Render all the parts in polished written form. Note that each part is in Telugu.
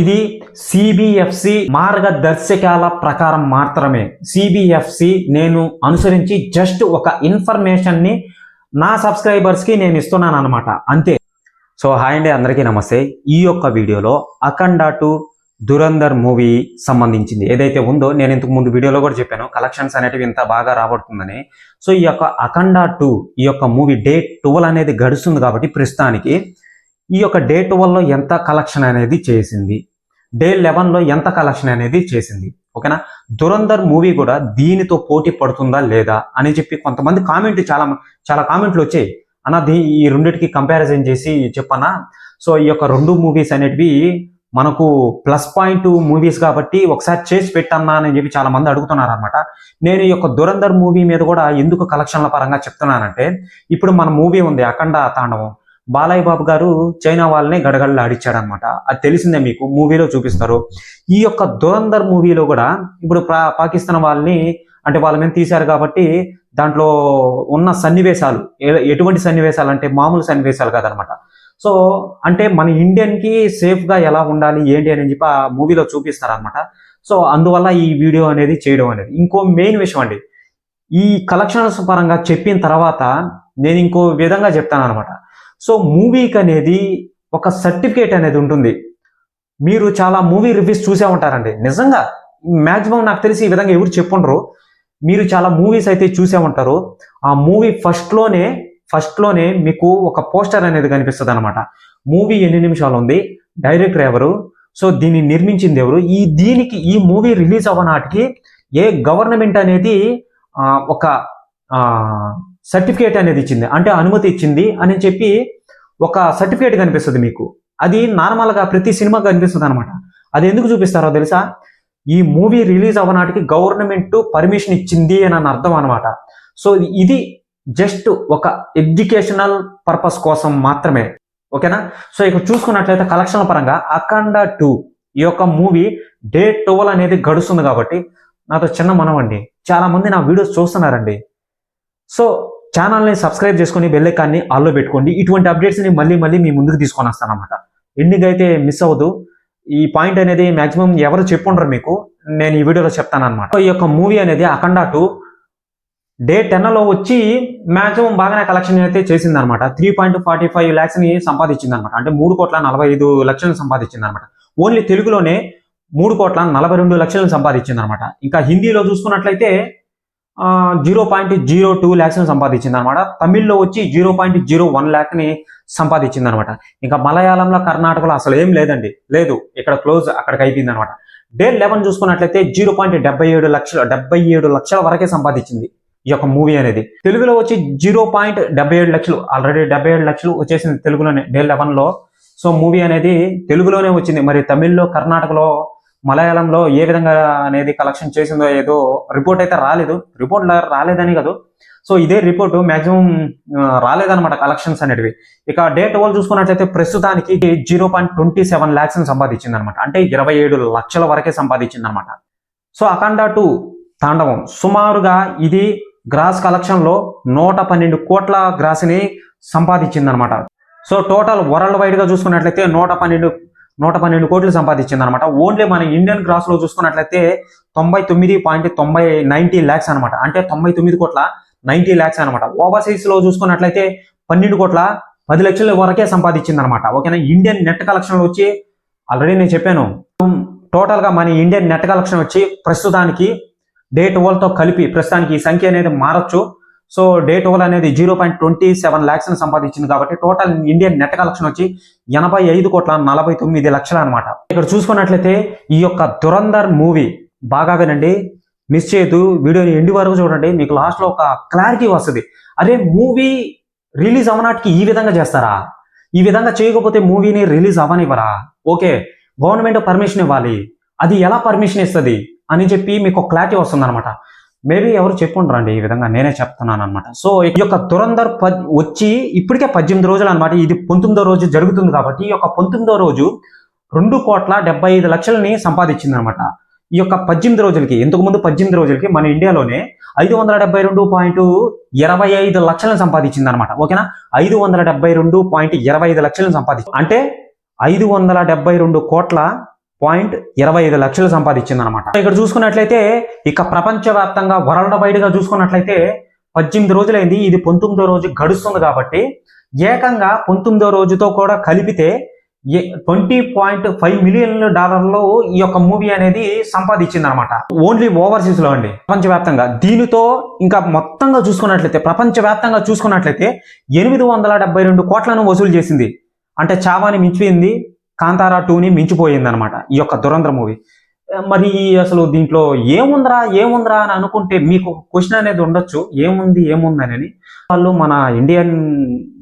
ఇది సిబిఎఫ్సి మార్గదర్శకాల ప్రకారం మాత్రమే. సిబిఎఫ్సి నేను అనుసరించి జస్ట్ ఒక ఇన్ఫర్మేషన్ ని నా సబ్స్క్రైబర్స్ కి నేను ఇస్తున్నాను అనమాట, అంతే. సో హాయ్ అండి, అందరికీ నమస్తే. ఈ యొక్క వీడియోలో అఖండ 2 ధురంధర్ మూవీ సంబంధించింది ఏదైతే ఉందో, నేను ఇంతకు ముందు వీడియోలో కూడా చెప్పాను కలెక్షన్స్ అనేటివి ఇంత బాగా రాబడుతుందని. సో ఈ యొక్క అఖండ 2 ఈ యొక్క మూవీ డే 12 అనేది గడుస్తుంది కాబట్టి ప్రస్తుతానికి ఈ యొక్క డే 12లో ఎంత కలెక్షన్ అనేది చేసింది, డే 11లో ఎంత కలెక్షన్ అనేది చేసింది, ఓకేనా. ధురంధర్ మూవీ కూడా దీనితో పోటీ పడుతుందా లేదా అని చెప్పి కొంతమంది కామెంట్ చాలా కామెంట్లు వచ్చాయి అన్న, ఈ రెండింటికి కంపారిజన్ చేసి చెప్పన్నా. సో ఈ యొక్క రెండు మూవీస్ అనేటివి మనకు ప్లస్ పాయింట్ మూవీస్ కాబట్టి ఒకసారి చేసి పెట్టన్నా అని చెప్పి చాలా మంది అడుగుతున్నారు అనమాట. నేను ఈ యొక్క ధురంధర్ మూవీ మీద కూడా ఎందుకు కలెక్షన్ల పరంగా చెప్తున్నానంటే, ఇప్పుడు మన మూవీ ఉంది అఖండ తాండవం, బాలయ్య బాబు గారు చైనా వాళ్ళని గడగడలు ఆడిచ్చాడు అనమాట. అది తెలిసిందే మీకు, మూవీలో చూపిస్తారు. ఈ యొక్క ధురంధర్ మూవీలో కూడా ఇప్పుడు పాకిస్తాన్ వాళ్ళని అంటే వాళ్ళ మీద తీశారు కాబట్టి దాంట్లో ఉన్న సన్నివేశాలు ఎటువంటి సన్నివేశాలు అంటే మామూలు సన్నివేశాలు కాదనమాట. సో అంటే మన ఇండియన్కి సేఫ్గా ఎలా ఉండాలి ఏంటి అని చెప్పి ఆ మూవీలో చూపిస్తారనమాట. సో అందువల్ల ఈ వీడియో అనేది చేయడం అనేది. ఇంకో మెయిన్ విషయం అండి, ఈ కలెక్షన్స్ పరంగా చెప్పిన తర్వాత నేను ఇంకో విధంగా చెప్తాను అనమాట. సో మూవీకి అనేది ఒక సర్టిఫికేట్ అనేది ఉంటుంది. మీరు చాలా మూవీ రివ్యూస్ చూసే ఉంటారండి, నిజంగా మ్యాక్సిమం నాకు తెలిసి ఈ విధంగా ఎవరు చెప్పుండరు. మీరు చాలా మూవీస్ అయితే చూసే ఉంటారు. ఆ మూవీ ఫస్ట్లోనే మీకు ఒక పోస్టర్ అనేది కనిపిస్తుంది అనమాట. మూవీ ఎన్ని నిమిషాలు ఉంది, డైరెక్టర్ ఎవరు, సో దీన్ని నిర్మించింది ఎవరు, ఈ మూవీ రిలీజ్ అవ్వనాటికి ఏ గవర్నమెంట్ అనేది ఒక సర్టిఫికేట్ అనేది ఇచ్చింది, అంటే అనుమతి ఇచ్చింది అని చెప్పి ఒక సర్టిఫికేట్ కనిపిస్తుంది మీకు. అది నార్మల్గా ప్రతి సినిమా కనిపిస్తుంది అనమాట. అది ఎందుకు చూపిస్తారో తెలుసా? ఈ మూవీ రిలీజ్ అవ్వనాటికి గవర్నమెంట్ పర్మిషన్ ఇచ్చింది అని అర్థం అనమాట. సో ఇది జస్ట్ ఒక ఎడ్యుకేషనల్ పర్పస్ కోసం మాత్రమే, ఓకేనా. సో ఇక్కడ చూసుకున్నట్లయితే కలెక్షన్ల పరంగా అఖండ 2 ఈ యొక్క మూవీ డే 12 అనేది గడుస్తుంది కాబట్టి నాతో చిన్న మనవండి, చాలా మంది నా వీడియోస్ చూస్తున్నారండి. సో ఛానల్ని సబ్స్క్రైబ్ చేసుకొని బెల్ ఐకాన్ని ఆల్లో పెట్టుకోండి. ఇటువంటి అప్డేట్స్ని మళ్ళీ మీ ముందుకు తీసుకొని వస్తాను అనమాట. ఎండింగ్ అయితే మిస్ అవ్వదు. ఈ పాయింట్ అనేది మాక్సిమం ఎవరు చెప్పుండరు మీకు, నేను ఈ వీడియోలో చెప్తాను అనమాట. ఈ యొక్క మూవీ అనేది అఖండ 2 డే 10లో వచ్చి మాక్సిమం బాగానే కలెక్షన్ అయితే చేసింది అనమాట. 3.45 lakhs ని సంపాదించింది అనమాట. అంటే 3,45,00,000 సంపాదించింది అనమాట. ఓన్లీ తెలుగులోనే 3,42,00,000 సంపాదించింది అనమాట. ఇంకా హిందీలో చూసుకున్నట్లయితే 0.02 lakhs సంపాదించింది అనమాట. తమిళ్లో వచ్చి 0.01 lakh ని సంపాదించింది అనమాట. ఇంకా మలయాళంలో, కర్ణాటకలో అసలు ఏం లేదండి, లేదు, ఇక్కడ క్లోజ్, అక్కడికి అయిపోయింది అనమాట. డే 11 చూసుకున్నట్లయితే 0.77 లక్షల వరకే సంపాదించింది ఈ యొక్క మూవీ అనేది. తెలుగులో వచ్చి 0.77 లక్షలు, ఆల్రెడీ 77 లక్షలు వచ్చేసింది తెలుగులోనే డే 11లో. సో మూవీ అనేది తెలుగులోనే వచ్చింది. మరి తమిళ్లో, కర్ణాటకలో, మలయాళంలో ఏ విధంగా అనేది కలెక్షన్ చేసిందో ఏదో రిపోర్ట్ అయితే రాలేదు. రిపోర్ట్ రాలేదని కాదు, సో ఇదే రిపోర్ట్ మాక్సిమం రాలేదన్నమాట కలెక్షన్స్ అనేటివి. ఇక డే 12 చూసుకున్నట్లయితే ప్రస్తుతానికి 0.27 lakhs సంపాదించింది అనమాట. అంటే 27 లక్షల వరకే సంపాదించింది అనమాట. సో అఖండ 2 తాండవం సుమారుగా ఇది గ్రాస్ కలెక్షన్లో 112 కోట్ల గ్రాస్ని సంపాదించింది అనమాట. సో టోటల్ వరల్డ్ వైడ్గా చూసుకున్నట్లయితే 112 కోట్లు సంపాదించింది అనమాట. ఓన్లీ మన ఇండియన్ గ్రాస్ లో చూసుకున్నట్లయితే 99.90 lakhs అనమాట. అంటే 99.90 lakhs అనమాట. ఓవర్సీస్ లో చూసుకున్నట్లయితే 12.10 కోట్ల వరకే సంపాదించింది అనమాట, ఓకేనా. ఇండియన్ నెట్ కలెక్షన్ వచ్చి ఆల్రెడీ నేను చెప్పాను, టోటల్ గా మన ఇండియన్ నెట్ కలెక్షన్ వచ్చి ప్రస్తుతానికి డే 12తో కలిపి ప్రస్తుతానికి ఈ సంఖ్య అనేది మారచ్చు. సో డే 12 అనేది 0.27 lakhs సంపాదించింది కాబట్టి టోటల్ ఇండియన్ నెట్ కలెక్షన్ వచ్చి 85.49 అనమాట. ఇక్కడ చూసుకున్నట్లయితే ఈ యొక్క ధురంధర్ మూవీ బాగా వినండి, మిస్ చేయొద్దు, వీడియోని ఎండి వరకు చూడండి, మీకు లాస్ట్ లో ఒక క్లారిటీ వస్తుంది. అరే మూవీ రిలీజ్ అవనాటికి ఈ విధంగా చేస్తారా, ఈ విధంగా చేయకపోతే మూవీని రిలీజ్ అవ్వనివ్వరా, ఓకే గవర్నమెంట్ పర్మిషన్ ఇవ్వాలి, అది ఎలా పర్మిషన్ ఇస్తుంది అని చెప్పి మీకు ఒక క్లారిటీ వస్తుంది అనమాట. మేబీ ఎవరు చెప్పుంటారండి, ఈ విధంగా నేనే చెప్తున్నాను అనమాట. సో ఈ యొక్క ధురంధర్ వచ్చి ఇప్పటికే 18 రోజులు అనమాట. ఇది 19వ రోజు జరుగుతుంది కాబట్టి ఈ యొక్క 19వ రోజు 2,75,00,000 సంపాదించింది అనమాట. ఈ యొక్క 18 రోజులకి, ఇంతకుముందు 18 రోజులకి మన ఇండియాలోనే 572.25 లక్షలను సంపాదించింది అనమాట, ఓకేనా. 572.25 లక్షలను సంపాదించింది అంటే 572 కోట్ల 25 లక్షలు సంపాదించింది అనమాట. ఇక్కడ చూసుకున్నట్లయితే ఇక ప్రపంచవ్యాప్తంగా వరల్డ్ వైడ్ గా చూసుకున్నట్లయితే 18 రోజులైంది, ఇది 19వ రోజు గడుస్తుంది కాబట్టి ఏకంగా 19వ రోజుతో కూడా కలిపితే $20.5 మిలియన్ ఈ యొక్క మూవీ అనేది సంపాదించింది అనమాట. ఓన్లీ ఓవర్సీస్ లో అండి, ప్రపంచవ్యాప్తంగా. దీనితో ఇంకా మొత్తంగా చూసుకున్నట్లయితే ప్రపంచవ్యాప్తంగా చూసుకున్నట్లయితే 872 కోట్లను వసూలు చేసింది. అంటే చావాని మించిపోయింది, కాంతారా 2ని మించిపోయింది అనమాట ఈ యొక్క దురంధర్ మూవీ. మరి అసలు దీంట్లో ఏముందిరా అని అనుకుంటే మీకు క్వశ్చన్ అనేది ఉండొచ్చు, ఏముంది అని. వాళ్ళు మన ఇండియన్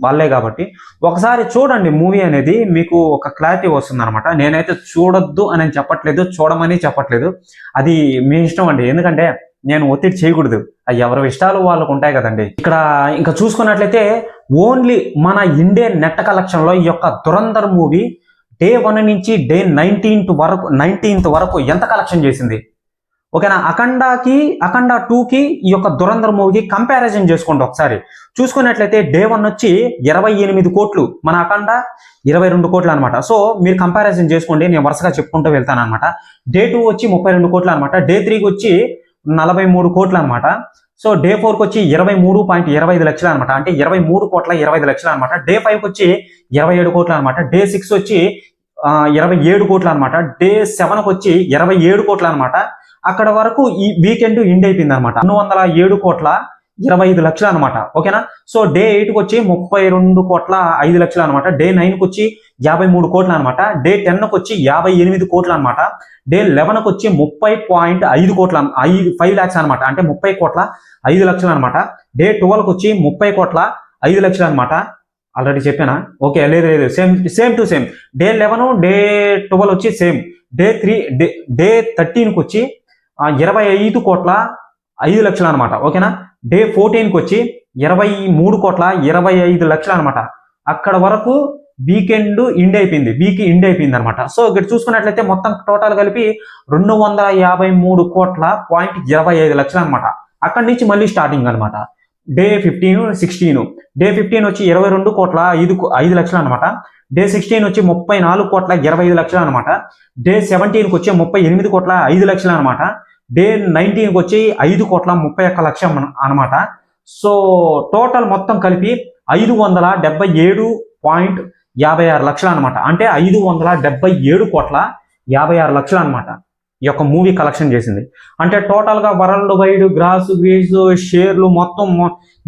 వాళ్ళే కాబట్టి ఒకసారి చూడండి మూవీ అనేది, మీకు ఒక క్లారిటీ వస్తుంది అనమాట. నేనైతే చూడొద్దు అని చెప్పట్లేదు, చూడమని చెప్పట్లేదు, అది మీ ఇష్టం అండి. ఎందుకంటే నేను ఒత్తిడి చేయకూడదు, ఎవరి ఇష్టాలు వాళ్ళకు ఉంటాయి కదండి. ఇక్కడ ఇంకా చూసుకున్నట్లయితే ఓన్లీ మన ఇండియన్ నెట్ కలెక్షన్ లో ఈ యొక్క దురంధర్ మూవీ డే 1 నుంచి డే 19th వరకు ఎంత కలెక్షన్ చేసింది, ఓకేనా? అఖండ 2కి ఈ యొక్క దురంధర్ మూవీకి కంపారిజన్ చేసుకోండి ఒకసారి. చూసుకున్నట్లయితే డే 1 వచ్చి 28 కోట్లు, మన అఖండ 22 కోట్లు అనమాట. సో మీరు కంపారిజన్ చేసుకోండి, నేను వరుసగా చెప్పుకుంటూ వెళ్తాను అనమాట. డే 2 వచ్చి 32 కోట్లు అనమాట, డే 3కి వచ్చి 43 కోట్లు అనమాట. సో డే 4కి వచ్చి 23.25 లక్షలు అనమాట, అంటే 23.25 లక్షలు అనమాట. డే 5కి వచ్చి 27 కోట్లు అనమాట. డే 6 వచ్చి 27 కోట్లు అనమాట. డే 7కి వచ్చి 27 కోట్లు అనమాట. అక్కడ వరకు ఈ వీకెండ్ ఎండ్ అయిపోయింది అనమాట. 207.25 లక్షలు అనమాట, ఓకేనా? సో డే 8కి వచ్చి 32.5 లక్షలు అనమాట. డే 9కి వచ్చి 53 కోట్లు అనమాట. డే 10కి వచ్చి 58 కోట్లు అనమాట. డే 11కి వచ్చి 30.5 కోట్ల 5 లాక్స్ అనమాట, అంటే 30.5 లక్షలు అనమాట. డే 12కి వచ్చి 30.5 లక్షలు అనమాట. ఆల్రెడీ చెప్పానా? ఓకే, లేదు, same to same. Day 11 day 12 వచ్చి సేమ్. డే 13కి వచ్చి 25.5 లక్షలు అనమాట, ఓకేనా? డే 14కి వచ్చి 23.25 లక్షలు అనమాట. అక్కడ వరకు వీక్ ఎండ్ ఎండ్ అయిపోయింది అనమాట. సో ఇక్కడ చూసుకున్నట్లయితే మొత్తం టోటల్ కలిపి 253.25 లక్షలు అనమాట. అక్కడి నుంచి మళ్ళీ స్టార్టింగ్ అనమాట. డే 15, 16. డే 15 వచ్చి 22.5 లక్షలు అనమాట. డే 16 వచ్చి 34.25 లక్షలు అనమాట. డే 17కి వచ్చి 38.5 లక్షలు అనమాట. డే 19కి వచ్చి 5.31 లక్షం అనమాట. సో టోటల్ మొత్తం కలిపి 577.56 లక్షలు అనమాట, అంటే 577.56 లక్షలు అనమాట ఈ యొక్క మూవీ కలెక్షన్ చేసింది. అంటే టోటల్ గా వరల్డ్ వైడ్ గ్రాస్ షేర్లు మొత్తం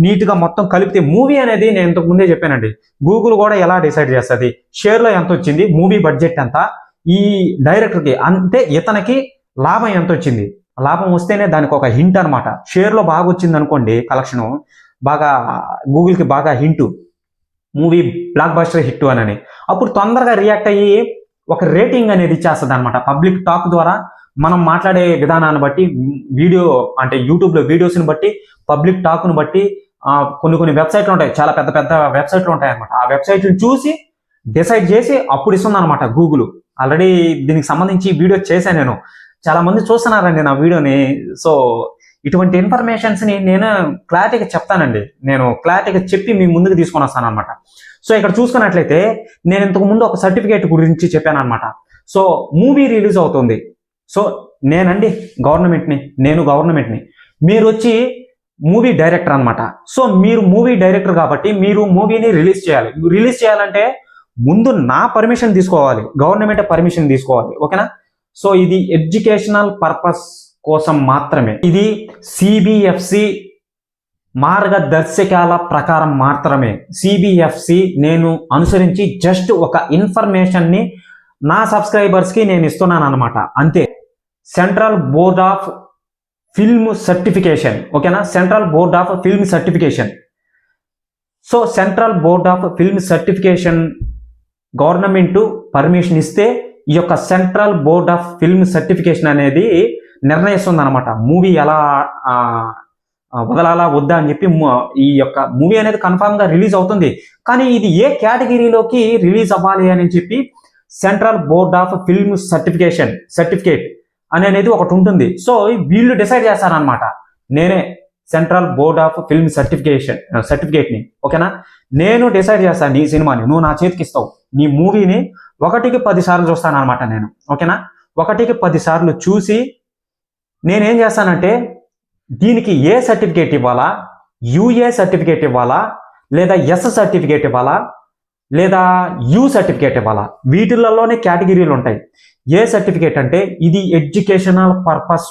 నీట్ గా మొత్తం కలిపితే మూవీ అనేది నేను ఇంతకు ముందే చెప్పానండి, గూగుల్ కూడా ఎలా డిసైడ్ చేస్తుంది షేర్ లో ఎంత వచ్చింది, మూవీ బడ్జెట్ ఎంత, ఈ డైరెక్టర్ కి అంటే ఇతనికి లాభం ఎంత వచ్చింది, లాభం వస్తేనే దానికి ఒక హింట్ అనమాట. షేర్ లో బాగా వచ్చింది అనుకోండి కలెక్షన్, బాగా గూగుల్ కి బాగా hint, movie block buster hit అని, అప్పుడు తొందరగా రియాక్ట్ అయ్యి ఒక రేటింగ్ అనేది ఇచ్చేస్తుంది అనమాట. పబ్లిక్ టాక్ ద్వారా మనం మాట్లాడే విధానాన్ని బట్టి, వీడియో అంటే యూట్యూబ్లో వీడియోస్ని బట్టి, పబ్లిక్ టాక్ను బట్టి కొన్ని వెబ్సైట్లు ఉంటాయి, చాలా పెద్ద వెబ్సైట్లు ఉంటాయి అనమాట. ఆ వెబ్సైట్ని చూసి డిసైడ్ చేసి అప్పుడు ఇస్తుంది అనమాట గూగుల్. ఆల్రెడీ దీనికి సంబంధించి వీడియో చేశాను నేను, చాలా మంది చూస్తున్నారండి నా వీడియోని. సో ఇటువంటి ఇన్ఫర్మేషన్స్ని నేను క్లారిటీగా చెప్తానండి, నేను క్లారిటీగా చెప్పి మీ ముందుకు తీసుకొని వస్తాను అనమాట. సో ఇక్కడ చూసుకున్నట్లయితే నేను ఇంతకు ముందు ఒక సర్టిఫికేట్ గురించి చెప్పాను అనమాట. సో మూవీ రిలీజ్ అవుతుంది, సో నేను గవర్నమెంట్ని, మీరు వచ్చి మూవీ డైరెక్టర్ అనమాట. సో మీరు మూవీ డైరెక్టర్ కాబట్టి మీరు మూవీని రిలీజ్ చేయాలంటే ముందు నా పర్మిషన్ తీసుకోవాలి, గవర్నమెంట్ పర్మిషన్ తీసుకోవాలి, ఓకేనా? సో ఇది ఎడ్యుకేషనల్ పర్పస్ కోసం మాత్రమే, ఇది సిబిఎఫ్సి మార్గదర్శకాల ప్రకారం మాత్రమే. సిబిఎఫ్సి నేను అనుసరించి జస్ట్ ఒక ఇన్ఫర్మేషన్ని నా సబ్స్క్రైబర్స్కి నేను ఇస్తున్నాను అనమాట, అంతే. Central board of film certification, ఓకేనా? Central board of film certification. So central board of film certification government permission ఇస్తే ఈ యొక్క central board of film certification అనేది నిర్ణయిస్తుంది అనమాట మూవీ ఎలా వదలాలా వద్దా అని చెప్పి. ఈ యొక్క మూవీ అనేది కన్ఫామ్ గా రిలీజ్ అవుతుంది, కానీ ఇది ఏ కేటగిరీలోకి రిలీజ్ అవ్వాలి అని చెప్పి central board of film certificate అనేది ఒకటి ఉంటుంది. సో వీళ్ళు డిసైడ్ చేస్తారనమాట, నేనే సెంట్రల్ బోర్డ్ ఆఫ్ ఫిల్మ్ సర్టిఫికేట్ని, ఓకేనా? నేను డిసైడ్ చేస్తాను నీ సినిమాని, నువ్వు నా చేతికి ఇస్తావు, నీ మూవీని 1కి 10 సార్లు చూస్తాను అనమాట నేను, ఓకేనా? ఒకటికి 10 సార్లు చూసి నేనేం చేస్తానంటే దీనికి ఏ సర్టిఫికేట్ ఇవ్వాలా, యుఏ సర్టిఫికేట్ ఇవ్వాలా, లేదా ఎస్ సర్టిఫికేట్ ఇవ్వాలా, లేదా యు సర్టిఫికేట్ ఇవ్వాలా, వీటిలలోనే కేటగిరీలు ఉంటాయి. ఏ సర్టిఫికేట్ అంటే ఇది educational purpose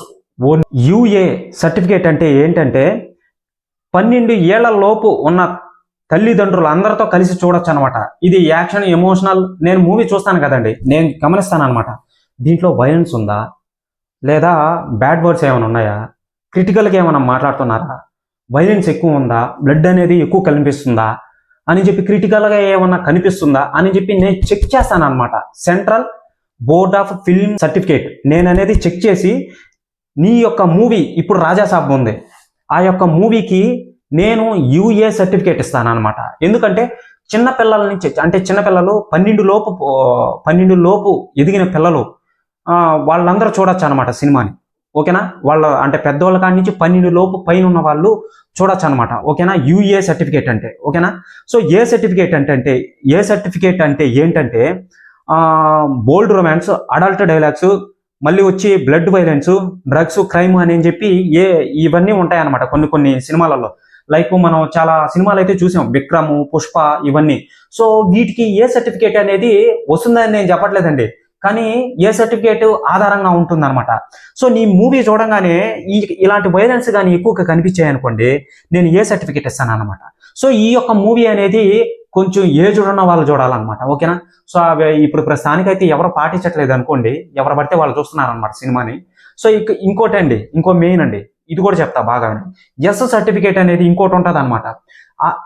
own. UA certificate అంటే ఏంటంటే 12 ఏళ్ల లోపు ఉన్న తల్లిదండ్రులు అందరితో కలిసి చూడొచ్చు అనమాట. ఇది యాక్షన్, ఎమోషనల్. నేను మూవీ చూస్తాను కదండి, నేను గమనిస్తాను అనమాట. దీంట్లో వైలెన్స్ ఉందా, లేదా బ్యాడ్ వర్డ్స్ ఏమైనా ఉన్నాయా, క్రిటికల్గా ఏమైనా మాట్లాడుతున్నారా, వైలెన్స్ ఎక్కువ ఉందా, బ్లడ్ అనేది ఎక్కువ కనిపిస్తుందా అని చెప్పి, క్రిటికల్గా ఏమన్నా కనిపిస్తుందా అని చెప్పి నేను చెక్ చేస్తాను అనమాట. Central board of film certificate నేను అనేది చెక్ చేసి, నీ యొక్క మూవీ ఇప్పుడు రాజాసాబ్ ఉంది, ఆ యొక్క మూవీకి నేను యుఏ సర్టిఫికేట్ ఇస్తాను అనమాట. ఎందుకంటే చిన్నపిల్లల నుంచి, అంటే చిన్నపిల్లలు 12 లోపు ఎదిగిన పిల్లలు వాళ్ళందరూ చూడొచ్చు అనమాట సినిమాని. ఓకేనా, వాళ్ళ అంటే పెద్దవాళ్ళ కాడి నుంచి 12 లోపు పైన ఉన్న వాళ్ళు చూడొచ్చు అనమాట. ఓకేనా, యుఏ సర్టిఫికేట్ అంటే. ఓకేనా, సో ఏ సర్టిఫికేట్ అంటే ఏంటంటే బోల్డ్ రొమాన్స్, అడల్ట్ డైలాగ్స్, మళ్ళీ వచ్చి బ్లడ్ వైలెన్స్, డ్రగ్స్, క్రైమ్ అని చెప్పి ఇవన్నీ ఉంటాయన్నమాట కొన్ని సినిమాలలో. లైక్ మనం చాలా సినిమాలు అయితే చూసాం, విక్రమ్, పుష్ప, ఇవన్నీ. సో వీటికి ఏ సర్టిఫికేట్ అనేది వస్తుందని నేను చెప్పట్లేదండి, కానీ ఏ సర్టిఫికేట్ ఆధారంగా ఉంటుందన్నమాట. సో నీ మూవీ చూడంగానే ఇలాంటి వైలెన్స్ కానీ ఎక్కువగా కనిపించాయి అనుకోండి, నేను ఏ సర్టిఫికేట్ ఇస్తాను అనమాట. సో ఈ యొక్క మూవీ అనేది కొంచెం ఏజ్డ్ ఉన్న వాళ్ళు చూడాలన్నమాట. ఓకేనా, సో అవి ఇప్పుడు ప్రస్తుతానికైతే ఎవరు పాటించట్లేదు అనుకోండి, ఎవరు పడితే వాళ్ళు చూస్తున్నారనమాట సినిమాని. సో ఇంకో మెయిన్ అండి, ఇది కూడా చెప్తా బాగా. ఎస్ సర్టిఫికేట్ అనేది ఇంకోటి ఉంటుంది అనమాట.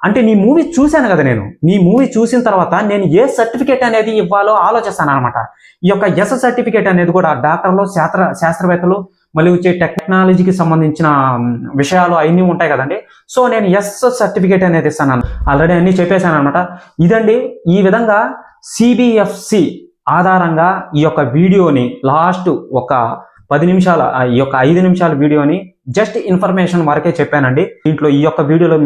అంటే నీ మూవీ చూశాను కదా, నేను నీ మూవీ చూసిన తర్వాత నేను ఏ సర్టిఫికేట్ అనేది ఇవ్వాలో ఆలోచిస్తాను అనమాట. ఈ యొక్క ఎస్ సర్టిఫికేట్ అనేది కూడా డాక్టర్లు, శాస్త్రవేత్తలు, మళ్ళీ వచ్చే టెక్నాలజీకి సంబంధించిన విషయాలు అవన్నీ ఉంటాయి కదండి. సో నేను ఎస్ సర్టిఫికేట్ అనేది ఇస్తాను. ఆల్రెడీ అన్ని చెప్పేశాను అనమాట. ఇదండి, ఈ విధంగా సిబిఎఫ్సి ఆధారంగా ఈ యొక్క వీడియోని లాస్ట్ ఒక 10 నిమిషాల, ఈ యొక్క 5 నిమిషాల వీడియోని జస్ట్ ఇన్ఫర్మేషన్ వరకే చెప్పానండి. దీంట్లో ఈ యొక్క వీడియోలో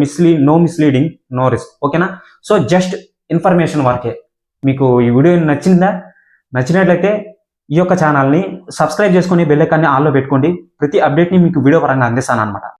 నో మిస్లీడింగ్, నో రిస్క్. ఓకేనా, సో జస్ట్ ఇన్ఫర్మేషన్ వరకే. మీకు ఈ వీడియో నచ్చినట్లయితే ఈ యొక్క ఛానల్ని సబ్స్క్రైబ్ చేసుకొని బెల్ ఐకాన్ని ఆన్లో పెట్టుకోండి. ప్రతి అప్డేట్ని మీకు వీడియో పరంగా అందిస్తాను అనమాట.